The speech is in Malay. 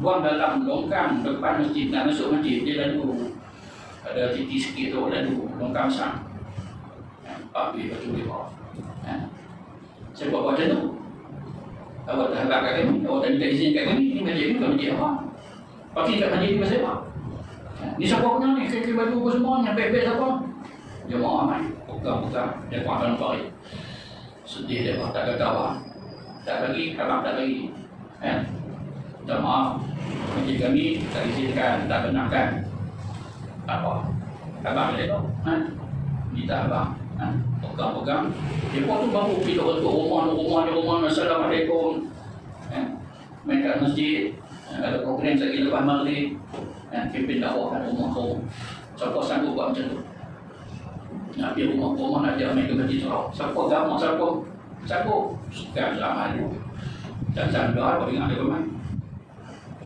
buang dalam longkang depan masjid, nak masuk masjid, dia lalu ada titik sikit tu, lalu longkang besar. Papi batu lewat. Saya buat macam tu. Awak dah agak kat kami, awak tak minta izin kat kami, ni masjid ni bukan masjid apa. Pakai kat masjid ni pasal apa? Ni siapa punya ni, kaki baju apa semua, yang beg-beg siapa? Jemaah mai, pegang-pegang, dia kuatkan balik. Sedih dia, tak kata apa. Tak bagi, harap tak bagi. Minta maaf, masjid kami tak izinkan, tak benarkan. Apa? Abang dia tu, minta abang. Pegang-pegang. Dia pun tu baru pergi untuk rumah, Assalamualaikum. Main kat masjid, ada program lagi lepas maghrib. Kempen dakwah kat rumah tu. Siapa sanggup buat macam tu? Nak pergi rumah nak dia main ke masjid surau. Siapa agama, siapa sanggup? Suka selama tu. Dan sanggup apa dengan dia bermain.